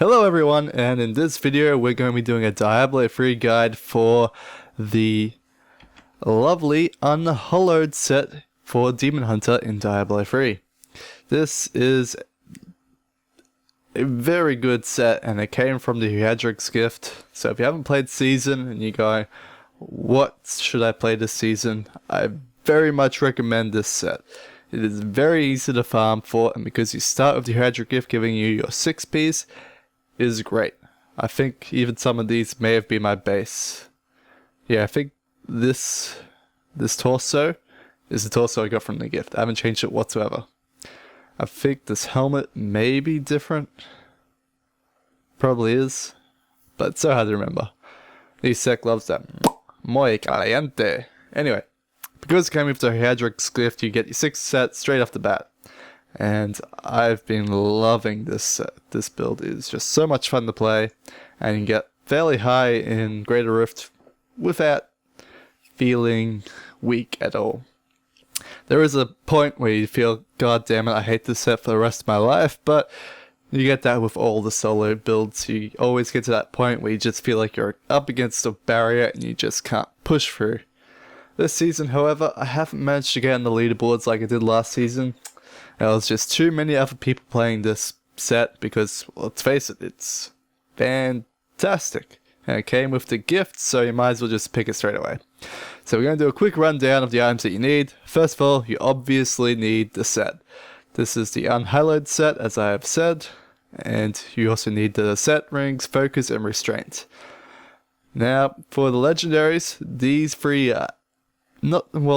Hello everyone, and in this video we're going to be doing a Diablo 3 guide for the lovely Unhallowed set for Demon Hunter in Diablo 3. This is a very good set and it came from the Unhallowed's gift, so if you haven't played Season and you go, what should I play this season? I very much recommend this set. It is very easy to farm for, and because you start with the Unhallowed gift giving you your 6Ps, is great. I think even some of these may have been my base. Yeah, I think this torso is the torso I got from the gift. I haven't changed it whatsoever. I think this helmet may be different. Probably is. But it's so hard to remember. These set gloves are muy caliente. Anyway, because it came with the Unhallowed's gift, you get your 6 sets straight off the bat. And I've been loving this set. This build is just so much fun to play, and you can get fairly high in Greater Rift without feeling weak at all. There is a point where you feel, god damn it, I hate this set for the rest of my life, but you get that with all the solo builds. You always get to that point where you just feel like you're up against a barrier and you just can't push through. This season, however, I haven't managed to get on the leaderboards like I did last season. There was just too many other people playing this set because, well, let's face it, it's fantastic. And it came with the gift, so you might as well just pick it straight away. So we're going to do a quick rundown of the items that you need. First of all, you obviously need the set. This is the Unhallowed set, as I have said, and you also need the set rings, focus, and restraint. Now, for the legendaries, these three are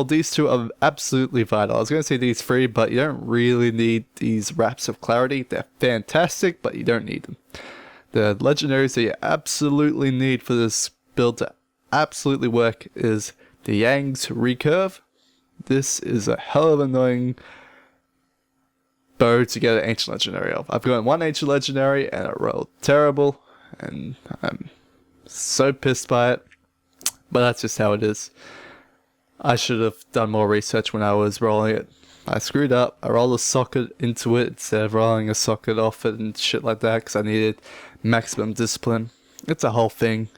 these two are absolutely vital. I was going to say these three, but you don't really need these wraps of clarity. They're fantastic, but you don't need them. The legendaries that you absolutely need for this build to absolutely work is the Yang's Recurve. This is a hell of an annoying bow to get an ancient legendary of. I've gotten one ancient legendary and it rolled terrible, and I'm so pissed by it, but that's just how it is. I should have done more research when I was rolling it. I screwed up. I rolled a socket into it instead of rolling a socket off it and shit like that because I needed maximum discipline. It's a whole thing.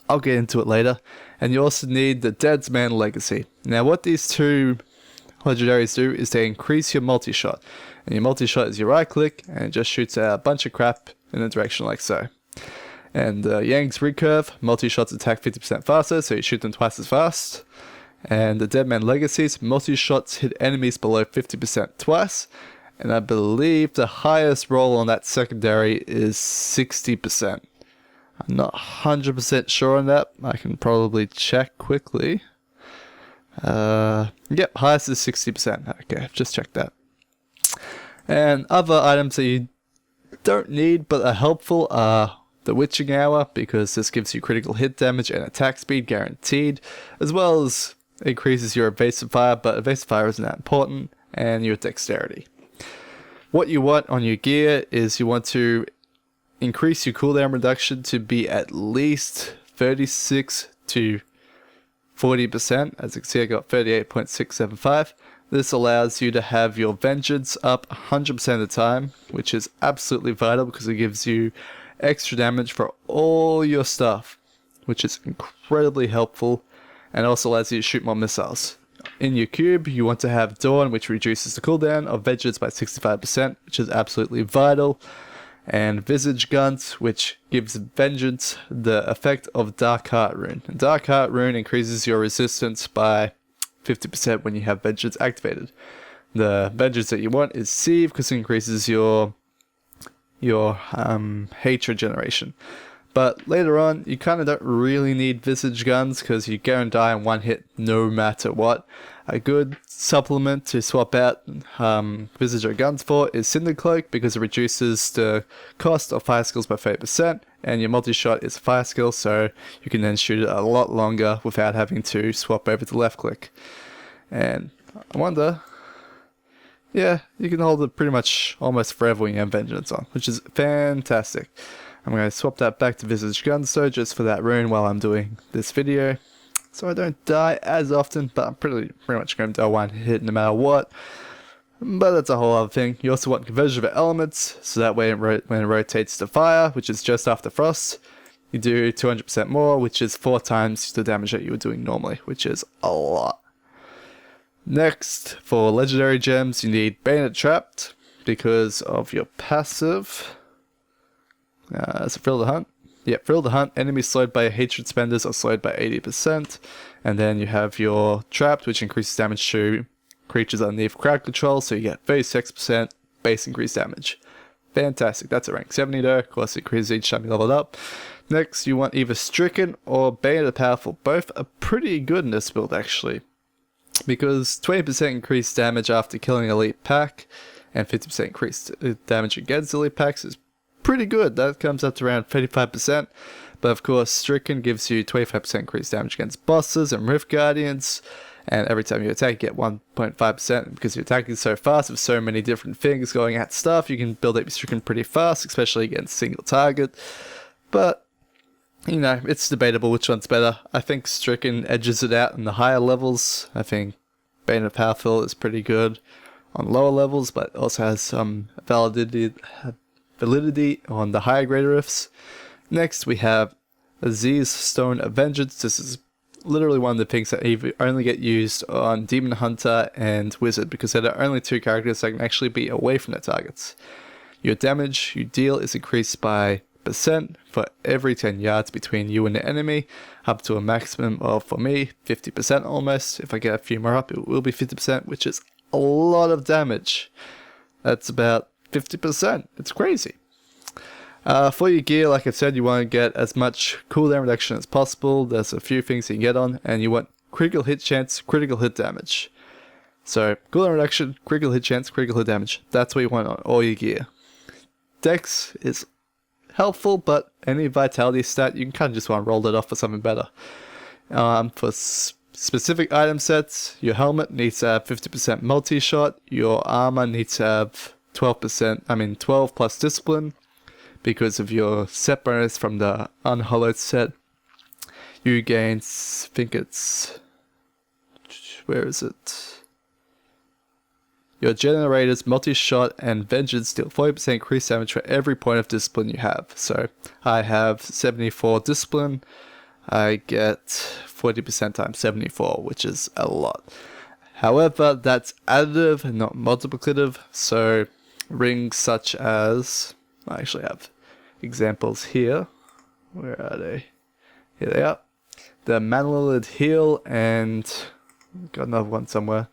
I'll get into it later. And you also need the Dead Man Legacy. Now what these two legendaries do is they increase your multi-shot. And your multi-shot is your right click and it just shoots a bunch of crap in a direction like so. And Yang's Recurve, multi-shots attack 50% faster, so you shoot them twice as fast. And the Dead Man Legacies, multi-shots hit enemies below 50% twice. And I believe the highest roll on that secondary is 60%. I'm not 100% sure on that. I can probably check quickly. Yep, highest is 60%. Okay, I've just checked that. And other items that you don't need but are helpful are the Witching Hour, because this gives you critical hit damage and attack speed guaranteed, as well as increases your evasive fire, but evasive fire isn't that important, and your dexterity. What you want on your gear is you want to increase your cooldown reduction to be at least 36 to 40%. As you can see, I got 38.675. This allows you to have your Vengeance up 100% of the time, which is absolutely vital because it gives you extra damage for all your stuff, which is incredibly helpful. And also allows you to shoot more missiles. In your cube, you want to have Dawn, which reduces the cooldown of Vengeance by 65%, which is absolutely vital. And Visage Guns, which gives Vengeance the effect of Dark Heart Rune. And Dark Heart Rune increases your resistance by 50% when you have Vengeance activated. The Vengeance that you want is Sieve, because it increases your hatred generation. But later on, you kind of don't really need Visage Guns because you go and die in one hit no matter what. A good supplement to swap out Visage Guns for is Cinder Cloak, because it reduces the cost of fire skills by 30%, and your multi-shot is a fire skill, so you can then shoot it a lot longer without having to swap over to left click. And I wonder, yeah, you can hold it pretty much almost forever when you have Vengeance on, which is fantastic. I'm going to swap that back to Visage Guns though, just for that rune while I'm doing this video, so I don't die as often, but I'm pretty much going to die one hit no matter what. But that's a whole other thing. You also want conversion of elements, so that way when it rotates to fire, which is just after frost, you do 200% more, which is 4 times the damage that you were doing normally, which is a lot. Next, for legendary gems, you need Bayonet Trapped because of your passive. Is it Thrill the Hunt? Yeah, Thrill the Hunt. Enemies slowed by hatred spenders are slowed by 80%. And then you have your Trapped, which increases damage to creatures underneath crowd control, so you get 36% base increased damage. Fantastic. That's a rank 70 though. Of course, it increases each time you level it up. Next, you want either Stricken or Bayonet Powerful. Both are pretty good in this build, actually. Because 20% increased damage after killing elite pack and 50% increased damage against elite packs is pretty good. That comes up to around 35%. But of course, Stricken gives you 25% increased damage against bosses and Rift Guardians. And every time you attack, you get 1.5%. Because you're attacking so fast with so many different things going at stuff, you can build up your Stricken pretty fast, especially against single target. But, you know, it's debatable which one's better. I think Stricken edges it out in the higher levels. I think Bayonet Powerful is pretty good on lower levels, but also has some validity on the higher grade rifts. Next, we have Aziz's Stone of Vengeance. This is literally one of the things that only get used on Demon Hunter and Wizard, because they're the only 2 characters that can actually be away from their targets. Your damage you deal is increased by % for every 10 yards between you and the enemy, up to a maximum of, for me, 50% almost. If I get a few more up, it will be 50%, which is a lot of damage. That's about 50%. It's crazy. For your gear, like I said, you want to get as much cooldown reduction as possible. There's a few things you can get on, and you want critical hit chance, critical hit damage. So, cooldown reduction, critical hit chance, critical hit damage. That's what you want on all your gear. Dex is helpful, but any vitality stat, you can kind of just want to roll that off for something better. For specific item sets, your helmet needs to have 50% multi-shot, your armor needs to have 12 plus discipline, because of your set bonus from the Unhallowed set. You gain, I think it's, where is it? Your generators, multi-shot, and vengeance deal 40% increased damage for every point of discipline you have. So I have 74 discipline. I get 40% times 74, which is a lot. However, that's additive and not multiplicative. So rings such as, I actually have examples here. Where are they? Here they are. The Manolid Heal and got another one somewhere.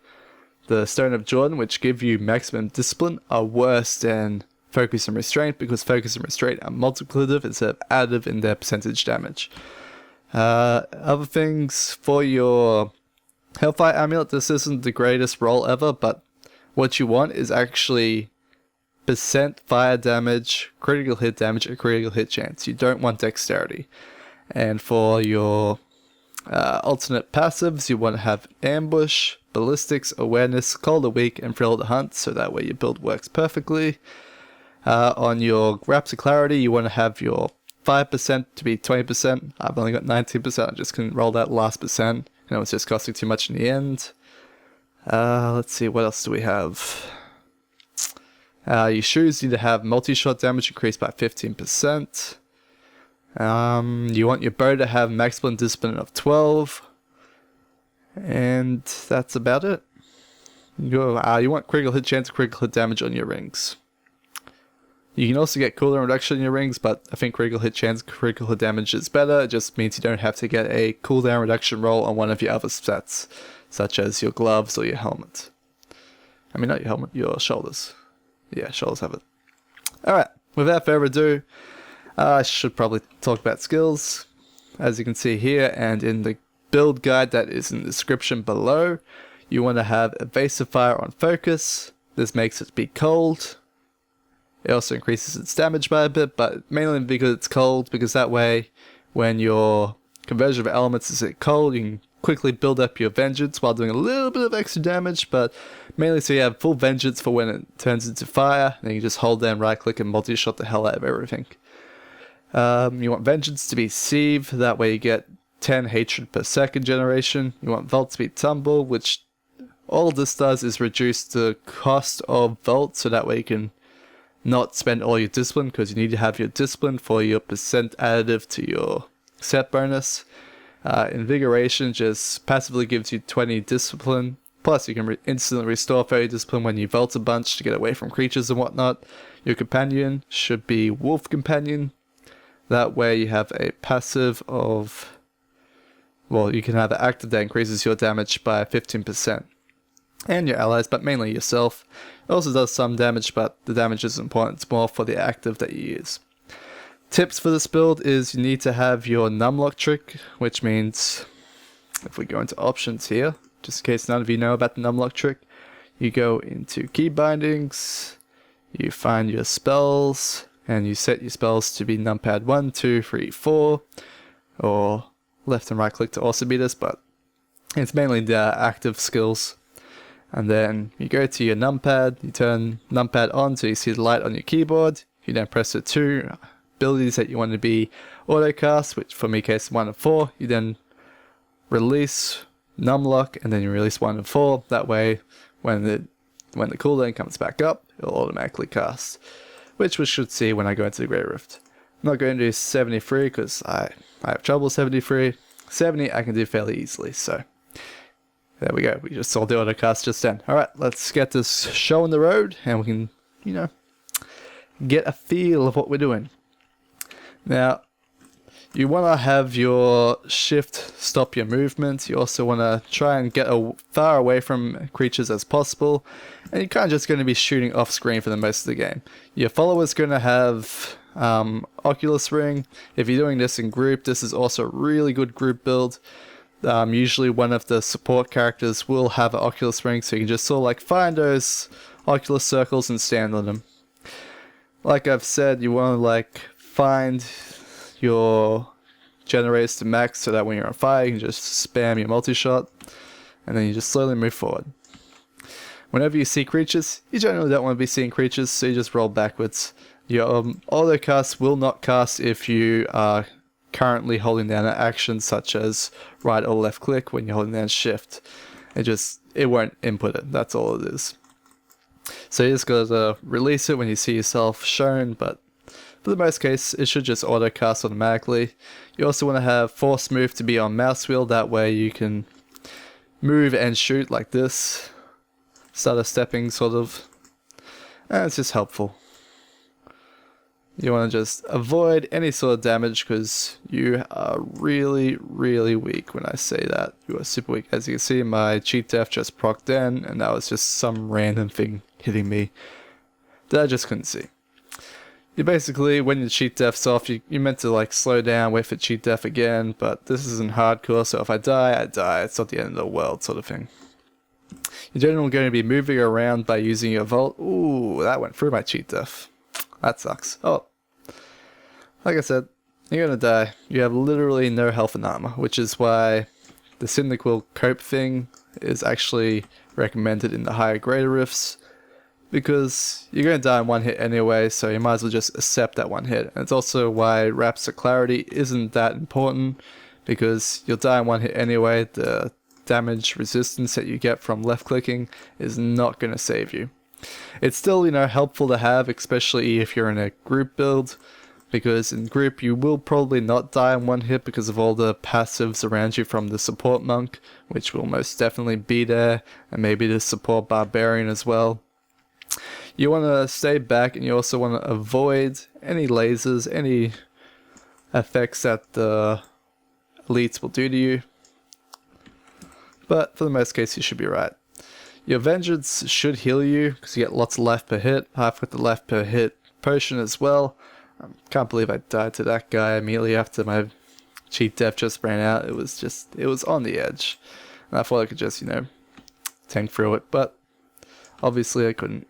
The Stone of Jordan, which give you maximum discipline, are worse than Focus and Restraint, because Focus and Restraint are multiplicative instead of additive in their percentage damage. Other things for your Hellfire Amulet, this isn't the greatest roll ever, but what you want is actually % fire damage, critical hit damage, and critical hit chance. You don't want dexterity. And for your alternate passives, you want to have Ambush, Ballistics, Awareness, Cold or Weak, and Thrill the Hunt, so that way your build works perfectly. On your Raps of Clarity, you want to have your 5% to be 20%. I've only got 19%, I just couldn't roll that last percent, and it was just costing too much in the end. Let's see, what else do we have? Your shoes need to have multi-shot damage increased by 15%. You want your bow to have maximum discipline of 12. And that's about it. You want critical hit chance, critical hit damage on your rings. You can also get cooldown reduction in your rings, but I think critical hit chance, critical hit damage is better. It just means you don't have to get a cooldown reduction roll on one of your other stats, such as your gloves or your helmet. I mean, not your helmet, your shoulders. Yeah, shoulders have it. Alright, without further ado, I should probably talk about skills. As you can see here, and in the build guide that is in the description below, you want to have Evasive Fire on Focus. This makes it be cold. It also increases its damage by a bit, but mainly because it's cold, because that way, when your conversion of elements is at cold, you can quickly build up your Vengeance while doing a little bit of extra damage, but mainly so you have full Vengeance for when it turns into fire, and you just hold down right click and multi-shot the hell out of everything. You want Vengeance to be Sieve, that way you get 10 hatred per second generation. You want Vault to be Tumble, which all this does is reduce the cost of Vault, so that way you can not spend all your discipline, because you need to have your discipline for your percent additive to your set bonus. Invigoration just passively gives you 20 discipline, plus you can instantly restore fairy discipline when you vault a bunch to get away from creatures and whatnot. Your companion should be Wolf Companion. That way you have a passive of, well, you can have an active that increases your damage by 15%. And your allies, but mainly yourself. It also does some damage, but the damage isn't important. It's more for the active that you use. Tips for this build is you need to have your numlock trick, which means, if we go into options here, just in case none of you know about the numlock trick, you go into key bindings, you find your spells, and you set your spells to be numpad 1, 2, 3, 4, or left and right click to also be this, but it's mainly the active skills. And then you go to your numpad, you turn numpad on so you see the light on your keyboard. You then press the 2 abilities that you want to be autocast, which for me case 1 and 4. You then release numlock and then you release 1 and 4. That way when the cooldown comes back up, it'll automatically cast. Which we should see when I go into the Great Rift. I'm not going to do 73 because I have trouble 73. 70 I can do fairly easily, so there we go. We just saw the autocast just then. Alright, let's get this show on the road and we can, you know, get a feel of what we're doing. Now, you want to have your shift stop your movement. You also want to try and get far away from creatures as possible. And you're kind of just going to be shooting off screen for the most of the game. Your follower's going to have Oculus Ring. If you're doing this in group, this is also a really good group build. Usually one of the support characters will have an Oculus Ring, so you can just sort of like find those Oculus circles and stand on them. Like I've said, you want to like find your generators to max so that when you're on fire you can just spam your multi-shot and then you just slowly move forward. Whenever you see creatures, you generally don't want to be seeing creatures, so you just roll backwards. Your auto cast will not cast if you are currently holding down an action such as right or left click when you're holding down shift. It won't input it, that's all it is. So you just gotta release it when you see yourself shown, but for the most case it should just auto cast automatically. You also want to have force move to be on mouse wheel, that way you can move and shoot like this. Stutter stepping sort of, and it's just helpful. You want to just avoid any sort of damage because you are really, really weak when I say that. You are super weak. As you can see, my cheat death just procced in, and that was just some random thing hitting me that I just couldn't see. You basically, when your cheat death's off, you're meant to like slow down, wait for cheat death again, but this isn't hardcore, so if I die, I die. It's not the end of the world sort of thing. You're generally going to be moving around by using your vault. Ooh, that went through my cheat death. That sucks. Oh, like I said, you're gonna die. You have literally no health and armor, which is why the Cyndaquil cope thing is actually recommended in the higher greater rifts, because you're gonna die in one hit anyway, so you might as well just accept that one hit. And it's also why Raps of Clarity isn't that important, because you'll die in one hit anyway. The damage resistance that you get from left clicking is not gonna save you. It's still, helpful to have, especially if you're in a group build, because in group you will probably not die in one hit because of all the passives around you from the support monk, which will most definitely be there, and maybe the support barbarian as well. You want to stay back, and you also want to avoid any lasers, any effects that the elites will do to you. But for the most case you should be right. Your Avengers should heal you, because you get lots of life per hit. I've got the life per hit potion as well. Can't believe I died to that guy immediately after my cheat death just ran out. It was on the edge. And I thought I could just, tank through it, but obviously I couldn't.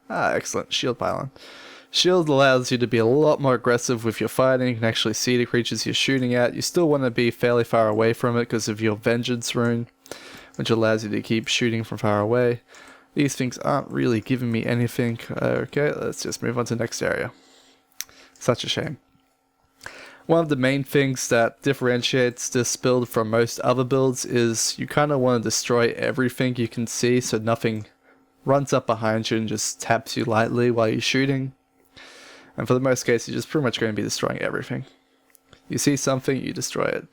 Excellent. Shield pylon. Shield allows you to be a lot more aggressive with your fighting. You can actually see the creatures you're shooting at. You still want to be fairly far away from it because of your Vengeance rune, which allows you to keep shooting from far away. These things aren't really giving me anything. Okay, let's just move on to the next area. Such a shame. One of the main things that differentiates this build from most other builds is you kind of want to destroy everything you can see so nothing runs up behind you and just taps you lightly while you're shooting. And for the most cases, you're just pretty much going to be destroying everything. You see something, you destroy it.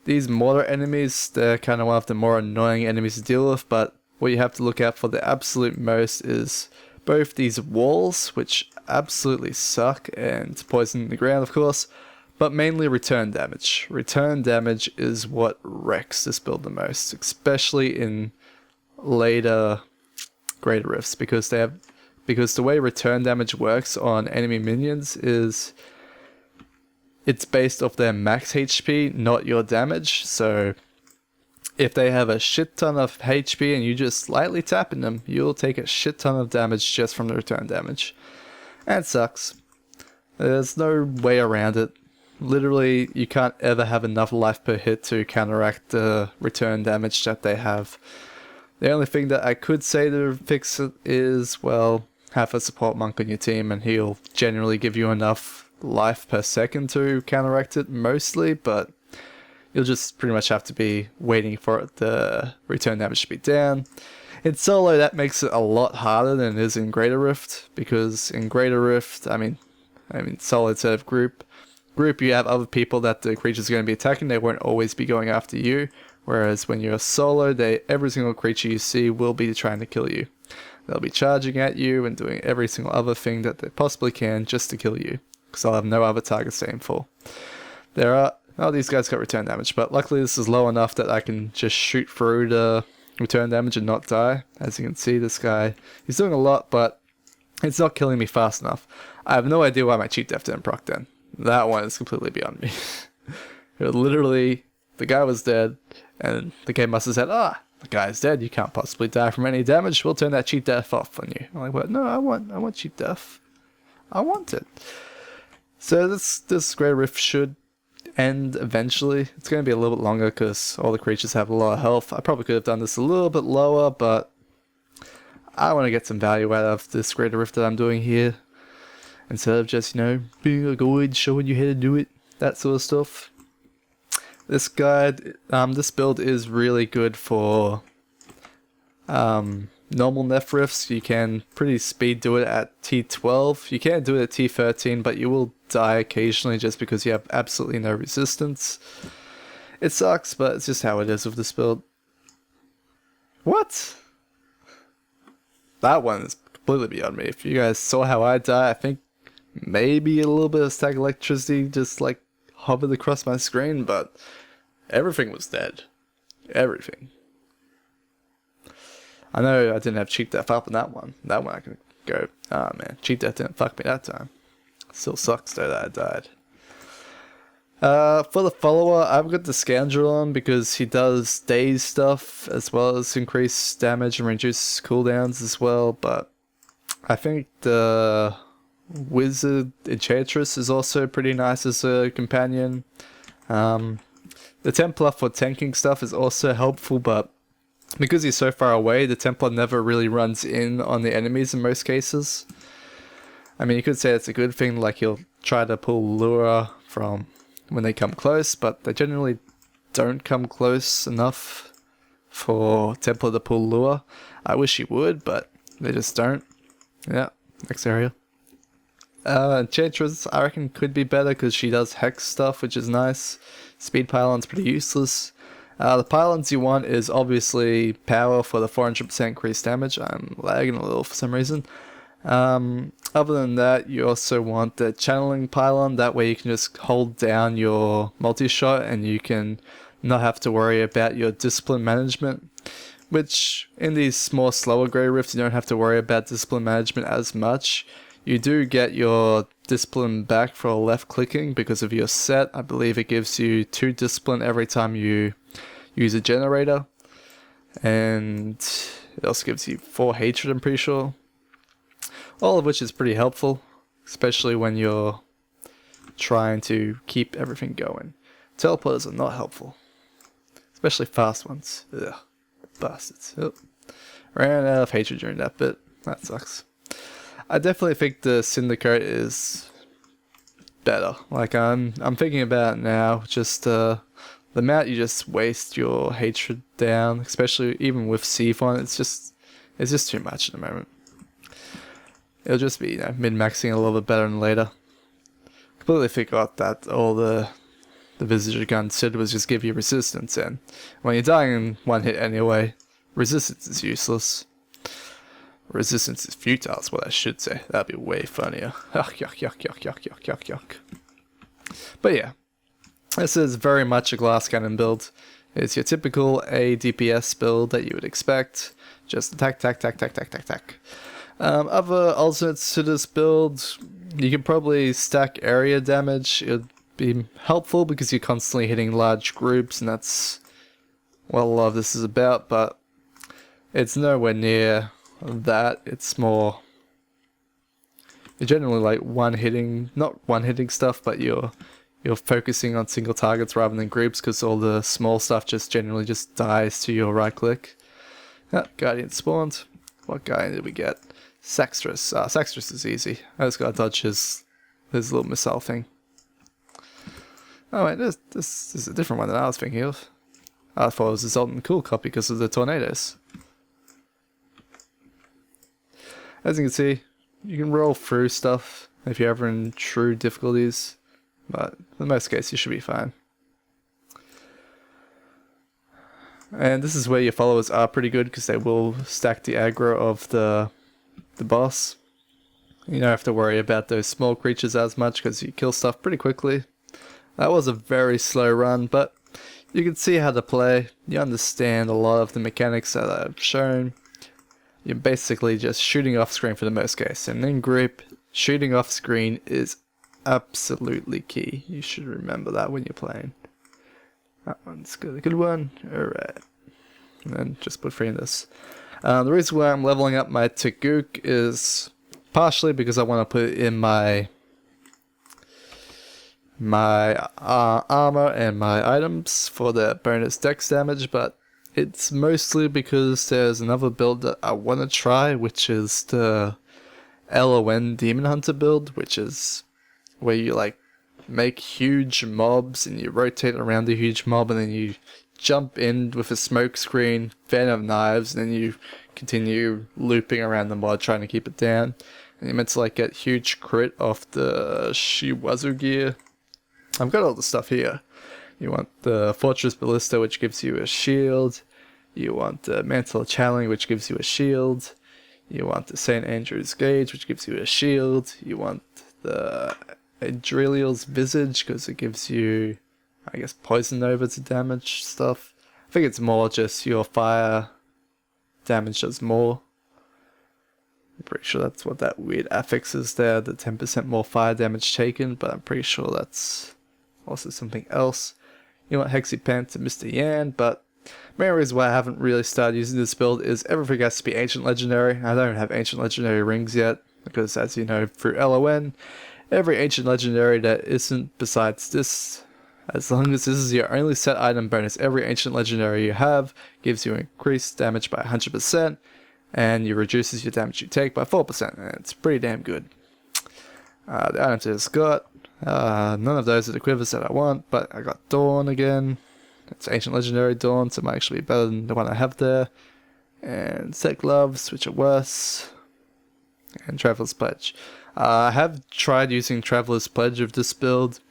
These mortar enemies, they're kind of one of the more annoying enemies to deal with, but what you have to look out for the absolute most is both these walls, which absolutely suck, and poison the ground, of course, but mainly return damage. Return damage is what wrecks this build the most, especially in later Greater Rifts, because the way return damage works on enemy minions is it's based off their max HP, not your damage. So if they have a shit ton of HP and you just slightly tapping them, you'll take a shit ton of damage just from the return damage. And it sucks. There's no way around it. Literally, you can't ever have enough life per hit to counteract the return damage that they have. The only thing that I could say to fix it is, well, have a support monk on your team and he'll generally give you enough life per second to counteract it mostly, but you'll just pretty much have to be waiting for the return damage to be down. In solo, that makes it a lot harder than it is in Greater Rift, because in Greater Rift, I mean solo instead of group, you have other people that the creature's going to be attacking. They won't always be going after you, whereas when you're solo, every single creature you see will be trying to kill you. They'll be charging at you and doing every single other thing that they possibly can just to kill you, because they'll have no other targets to aim for. These guys got return damage, but luckily this is low enough that I can just shoot through the return damage and not die. As you can see, this guy, he's doing a lot, but it's not killing me fast enough. I have no idea why my cheat death didn't proc then. That one is completely beyond me. Literally, the guy was dead, and the game must have said, the guy's dead, you can't possibly die from any damage, we'll turn that cheat death off on you. I'm like, what? No, I want cheat death. I want it. So this Great Rift should end eventually. It's going to be a little bit longer because all the creatures have a lot of health. I probably could have done this a little bit lower, but I want to get some value out of this Greater Rift that I'm doing here, instead of just, being a guide, showing you how to do it, that sort of stuff. This guide, this build is really good for normal Nef Rifts. You can pretty speed do it at T12. You can't do it at T13, but you will die occasionally just because you have absolutely no resistance. It sucks, but it's just how it is with this build. What? That one is completely beyond me. If you guys saw how I die, I think maybe a little bit of static electricity just like hovered across my screen, but everything was dead. Everything. I know I didn't have cheat death up in that one. That one I can go, man, cheat death didn't fuck me that time. Still sucks though that I died. For the follower, I've got the Scoundrel on because he does daze stuff as well as increase damage and reduce cooldowns as well, but I think the Wizard Enchantress is also pretty nice as a companion. The Templar for tanking stuff is also helpful, but because he's so far away, the Templar never really runs in on the enemies in most cases. I mean, you could say it's a good thing, like he'll try to pull lure from when they come close, but they generally don't come close enough for Templar to pull lure. I wish he would, but they just don't. Yeah, next area. Enchantress, I reckon, could be better because she does hex stuff, which is nice. Speed pylon's pretty useless. The pylons you want is obviously power for the 400% increased damage. I'm lagging a little for some reason. Other than that, you also want the channeling pylon. That way you can just hold down your multi-shot and you can not have to worry about your discipline management. Which, in these more slower Grey Rifts, you don't have to worry about discipline management as much. You do get your discipline back for left clicking because of your set. I believe it gives you 2 discipline every time you use a generator. And it also gives you 4 hatred, I'm pretty sure. All of which is pretty helpful, especially when you're trying to keep everything going. Teleporters are not helpful, especially fast ones. Ugh, bastards. Oh. Ran out of hatred during that bit. That sucks. I definitely think the Syndicate is better. Like I'm thinking about it now, just the amount you just waste your hatred down, especially even with C-Font, it's just too much at the moment. It'll just be, min-maxing a little bit better than later. Completely forgot that all the Visitor gun did was just give you resistance, and when you're dying in one hit anyway, resistance is useless. Resistance is futile is what I should say. That'd be way funnier. Yuck, yuck, yuck, yuck, yuck, yuck, yuck, yuck. But yeah, this is very much a glass cannon build. It's your typical A DPS build that you would expect. Just attack, attack, attack, attack, attack, attack, attack. Other alternates to this build, you can probably stack area damage. It would be helpful because you're constantly hitting large groups, and that's what a lot of this is about, but it's nowhere near that. It's more, you're generally like not one-hitting stuff, but you're focusing on single targets rather than groups, because all the small stuff just generally just dies to your right click. Ah, Guardian spawned. What Guardian did we get? Saxtrus. Saxtrus is easy. I just gotta dodge his little missile thing. Oh wait, this is a different one than I was thinking of. I thought it was a Zoltan Cool copy because of the tornadoes. As you can see, you can roll through stuff if you're ever in true difficulties, but in most cases you should be fine. And this is where your followers are pretty good because they will stack the aggro of the boss. You don't have to worry about those small creatures as much because you kill stuff pretty quickly. That was a very slow run, but you can see how to play. You understand a lot of the mechanics that I've shown. You're basically just shooting off screen for the most case, and in group, shooting off screen is absolutely key. You should remember that when you're playing. That one's good, a good one. Alright. And then just put 3 in this. The reason why I'm leveling up my Taguk is partially because I want to put in my armor and my items for the bonus dex damage, but it's mostly because there's another build that I want to try, which is the LON Demon Hunter build, which is where you like make huge mobs and you rotate around the huge mob and then you jump in with a smoke screen, fan of knives, and then you continue looping around the mod trying to keep it down. And you're meant to like get huge crit off the Shiwazu gear. I've got all the stuff here. You want the Fortress Ballista, which gives you a shield. You want the Mantle of Channeling, which gives you a shield. You want the St. Andrew's Gauge, which gives you a shield. You want the Adrilial's Visage, because it gives you, I guess, Poison Nova to damage stuff. I think it's more just your fire damage does more. I'm pretty sure that's what that weird affix is there, the 10% more fire damage taken, but I'm pretty sure that's also something else. You want Hexipant and Mr. Yan, but main reason why I haven't really started using this build is everything has to be Ancient Legendary. I don't have Ancient Legendary rings yet, because as you know through LON, every Ancient Legendary that isn't besides this, as long as this is your only set item bonus, every Ancient Legendary you have gives you increased damage by 100%, and you reduces your damage you take by 4%, and it's pretty damn good. The items I just got, none of those are the quivers that I want, but I got Dawn again. It's Ancient Legendary Dawn, so it might actually be better than the one I have there. And Set Gloves, which are worse. And Traveler's Pledge. I have tried using Traveler's Pledge of this build.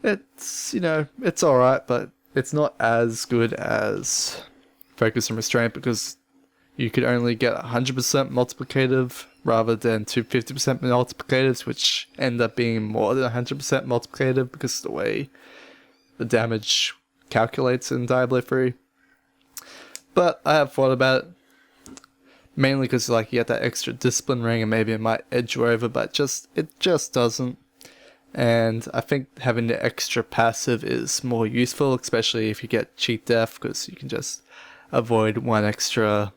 It's, it's alright, but it's not as good as Focus and Restraint because you could only get 100% multiplicative rather than 250% multiplicatives, which end up being more than 100% multiplicative because of the way the damage calculates in Diablo 3. But I have thought about it, mainly because you get that extra discipline ring and maybe it might edge you over, but it just doesn't. And I think having the extra passive is more useful, especially if you get cheat death, because you can just avoid one extra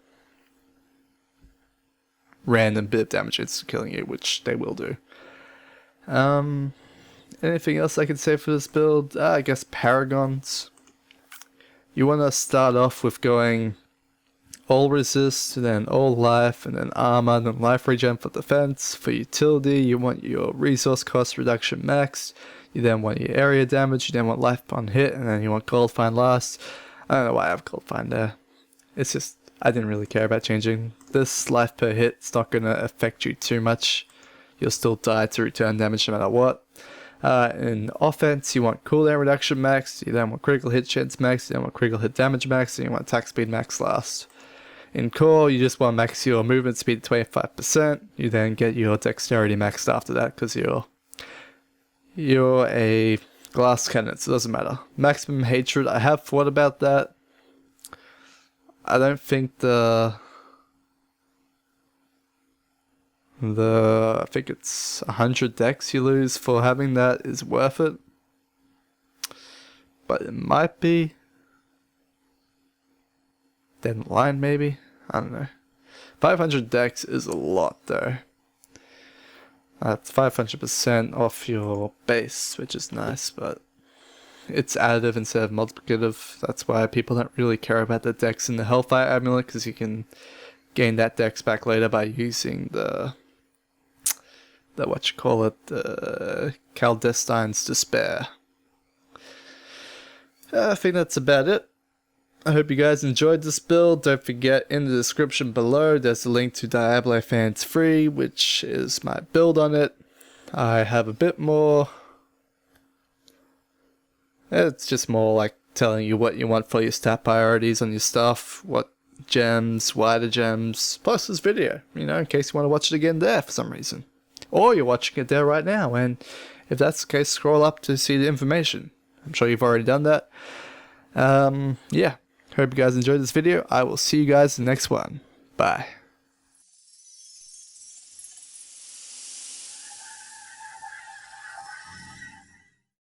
random bit of damage it's killing you, which they will do. Anything else I could say for this build? I guess Paragons. You want to start off with going all resist, then all life, and then armor, then life regen for defense. For utility, you want your resource cost reduction maxed. You then want your area damage, you then want life on hit, and then you want gold find last. I don't know why I have gold find there. It's just, I didn't really care about changing this. Life per hit, it's not going to affect you too much. You'll still die to return damage no matter what. In offense, you want cooldown reduction max, you then want critical hit chance max, you then want critical hit damage max, and you want attack speed max last. In core, you just want to max your movement speed to 25%, you then get your dexterity maxed after that because you're a glass cannon, so it doesn't matter. Maximum hatred, I have thought about that. I don't think I think it's 100 dex you lose for having that is worth it. But it might be. Then line maybe? I don't know. 500 dex is a lot though. That's 500% off your base, which is nice, but it's additive instead of multiplicative. That's why people don't really care about the dex in the Hellfire Amulet, because you can gain that dex back later by using the Clandestine's Despair. I think that's about it. I hope you guys enjoyed this build. Don't forget, in the description below there's a link to Diablo Fans Free, which is my build on it. I have a bit more. It's just more like telling you what you want for your stat priorities on your stuff, what gems, wider gems, plus this video, in case you want to watch it again there for some reason. Or you're watching it there right now, and if that's the case, scroll up to see the information. I'm sure you've already done that. Yeah, hope you guys enjoyed this video. I will see you guys in the next one. Bye.